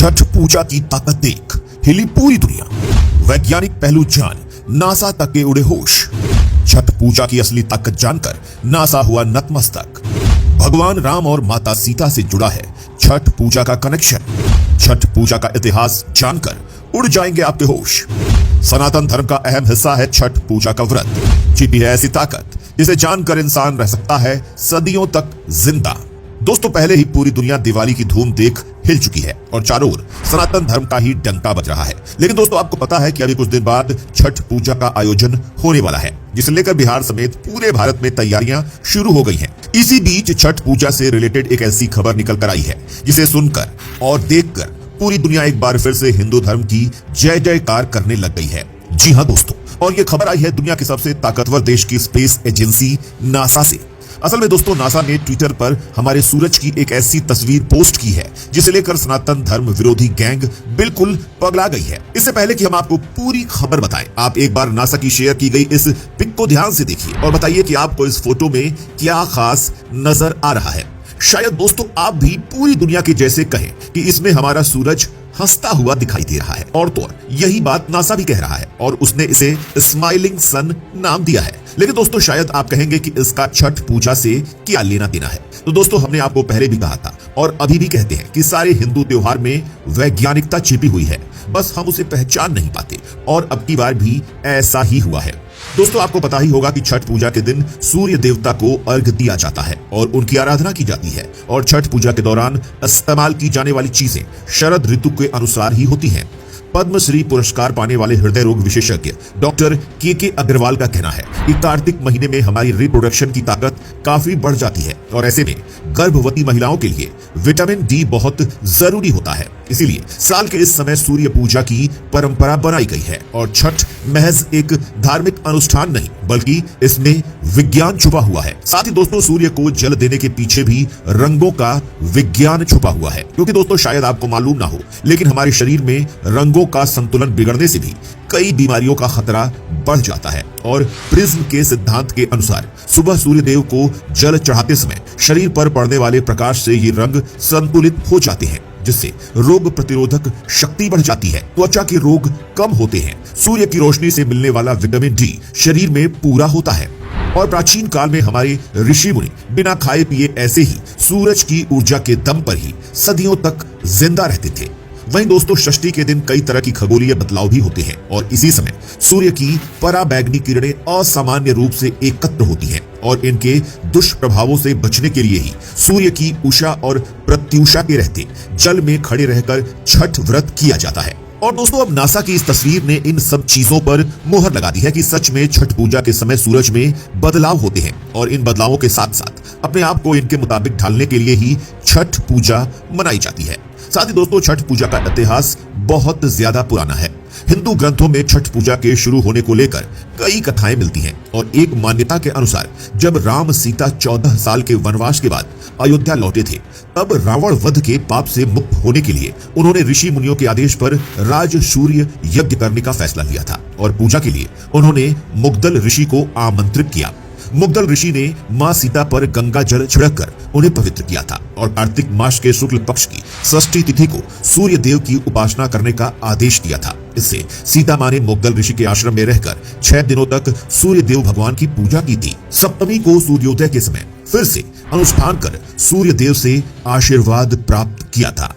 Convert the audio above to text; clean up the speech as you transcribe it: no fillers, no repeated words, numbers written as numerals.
छठ पूजा की ताकत देख हिली पूरी दुनिया, वैज्ञानिक पहलू जान नासा तक के उड़े होश। छठ पूजा की असली ताकत जानकर नासा हुआ नतमस्तक। भगवान राम और माता सीता से जुड़ा है छठ पूजा का कनेक्शन। छठ पूजा का इतिहास जानकर उड़ जाएंगे आपके होश। सनातन धर्म का अहम हिस्सा है छठ पूजा का व्रत। छिपी है ऐसी ताकत जिसे जानकर इंसान रह सकता है सदियों तक जिंदा। दोस्तों, पहले ही पूरी दुनिया दिवाली की धूम देख हिल चुकी है और चारों ओर सनातन धर्म का ही डंका बज रहा है। लेकिन दोस्तों, आपको पता है कि अभी कुछ दिन बाद छठ पूजा का आयोजन होने वाला है, जिसे लेकर बिहार समेत पूरे भारत में तैयारियां शुरू हो गई हैं। इसी बीच छठ पूजा से रिलेटेड एक ऐसी खबर निकल कर आई है जिसे सुनकर और देखकर पूरी दुनिया एक बार फिर से हिंदू धर्म की जय जयकार करने लग गई है। जी हाँ दोस्तों, और ये खबर आई है दुनिया की सबसे ताकतवर देश की स्पेस एजेंसी नासा से। असल में दोस्तों, नासा ने ट्विटर पर हमारे सूरज की एक ऐसी तस्वीर पोस्ट की है जिसे लेकर सनातन धर्म विरोधी गैंग बिल्कुल पगला गई है। इससे पहले कि हम आपको पूरी खबर बताएं, आप एक बार नासा की शेयर की गई इस पिक को ध्यान से देखिए और बताइए कि आपको इस फोटो में क्या खास नजर आ रहा है। शायद दोस्तों आप भी पूरी दुनिया के जैसे कहें कि इसमें हमारा सूरज हंसता हुआ दिखाई दे रहा है, और तो और यही बात नासा भी कह रहा है और उसने इसे स्माइलिंग सन नाम दिया है। लेकिन दोस्तों, शायद आप कहेंगे कि इसका छठ पूजा से क्या लेना देना है। तो दोस्तों, हमने आपको पहले भी कहा था और अभी भी कहते हैं कि सारे हिंदू त्योहार में वैज्ञानिकता छिपी हुई है, बस हम उसे पहचान नहीं पाते, और अब की बार भी ऐसा ही हुआ है। दोस्तों, आपको पता ही होगा कि छठ पूजा के दिन सूर्य देवता को अर्घ दिया जाता है और उनकी आराधना की जाती है, और छठ पूजा के दौरान इस्तेमाल की जाने वाली चीजें शरद ऋतु के अनुसार ही होती हैं। पद्मश्री पुरस्कार पाने वाले हृदय रोग विशेषज्ञ डॉक्टर के अग्रवाल का कहना है कि कार्तिक महीने में हमारी रिप्रोडक्शन की ताकत काफी बढ़ जाती है, और ऐसे में गर्भवती महिलाओं के लिए विटामिन डी बहुत जरूरी होता है। इसीलिए साल के इस समय सूर्य पूजा की परंपरा बनाई गई है, और छठ महज एक धार्मिक अनुष्ठान नहीं बल्कि इसमें विज्ञान छुपा हुआ है। साथ ही दोस्तों, सूर्य को जल देने के पीछे भी रंगों का विज्ञान छुपा हुआ है, क्योंकि दोस्तों शायद आपको मालूम ना हो, लेकिन हमारे शरीर में रंगों का संतुलन बिगड़ने से भी कई बीमारियों का खतरा बढ़ जाता है। और प्रिज्म के सिद्धांत के अनुसार सुबह सूर्य देव को जल चढ़ाते समय शरीर पर पड़ने वाले प्रकाश से ये रंग संतुलित हो जाते हैं, जिससे रोग प्रतिरोधक शक्ति बढ़ जाती है, त्वचा के रोग कम होते हैं, सूर्य की रोशनी से मिलने वाला विटामिन डी शरीर में पूरा होता है। और प्राचीन काल में हमारे ऋषि मुनि बिना खाए पिए ऐसे ही सूरज की ऊर्जा के दम पर ही सदियों तक जिंदा रहते थे। वहीं दोस्तों, षष्ठी के दिन कई तरह की खगोलीय बदलाव भी होते हैं, और इसी समय सूर्य की पराबैंगनी किरणें असामान्य रूप से एकत्र होती हैं, और इनके दुष्प्रभावों से बचने के लिए ही सूर्य की उषा और प्रत्युषा के रहते जल में खड़े रहकर छठ व्रत किया जाता है। और दोस्तों, अब नासा की इस तस्वीर ने इन सब चीजों पर मुहर लगा दी है कि सच में छठ पूजा के समय सूरज में बदलाव होते हैं, और इन बदलावों के साथ साथ अपने आप को इनके मुताबिक ढालने के लिए ही छठ पूजा मनाई जाती है। साथ ही दोस्तों, छठ पूजा का इतिहास बहुत ज्यादा पुराना है। हिंदू ग्रंथों में छठ पूजा के शुरू होने को लेकर कई कथाएं मिलती हैं, और एक मान्यता के अनुसार जब राम सीता 14 साल के वनवास के बाद अयोध्या लौटे थे, तब रावण वध के पाप से मुक्त होने के लिए उन्होंने ऋषि मुनियों के आदेश पर राज सूर्य यज्ञ करने का फैसला लिया था, और पूजा के लिए उन्होंने मुग्दल ऋषि को आमंत्रित किया। मुग्दल ऋषि ने मां सीता पर गंगा जल छिड़ककर उन्हें पवित्र किया था, और कार्तिक मास के शुक्ल पक्ष की षष्ठी तिथि को सूर्य देव की उपासना करने का आदेश दिया था। इससे सीता मां ने मुग्दल ऋषि के आश्रम में रहकर 6 दिनों तक सूर्य देव भगवान की पूजा की थी। सप्तमी को सूर्योदय के समय फिर से अनुष्ठान कर सूर्य देव से आशीर्वाद प्राप्त किया था।